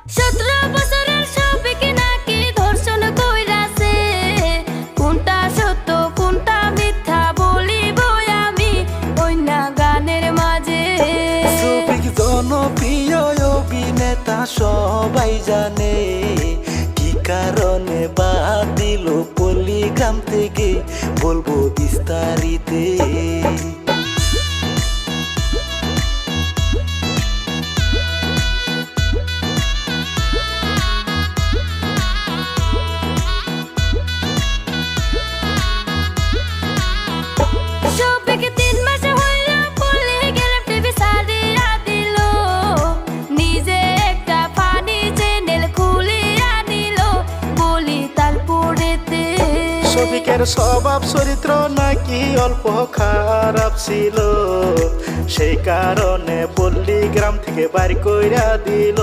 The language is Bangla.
17 বছরের শফিক নাকি ধর্ষণ কইরাছে, কোনটা সত্য কোনটা মিথ্যা বলিব আমি ওই না গানের মাঝে। শফিক জনপ্রিয় অভিনেতা সবাই জানে, কি কারণে বাদ দিল পল্লীগ্রাম থেকে বলবো বিস্তারিতে। শফিক 3 মাস হইলো পল্লীগ্রাম টিভি ছাড়িয়া দিল, নিজে একটা ফানি চ্যানেল খুলিয়া নিল বলি তালপুরেতে। শফিকের স্বভাব চরিত্র নাকি অল্প খারাপ ছিল, সেই কারণে পল্লীগ্রাম থেকে বাড়ি কইরা দিল।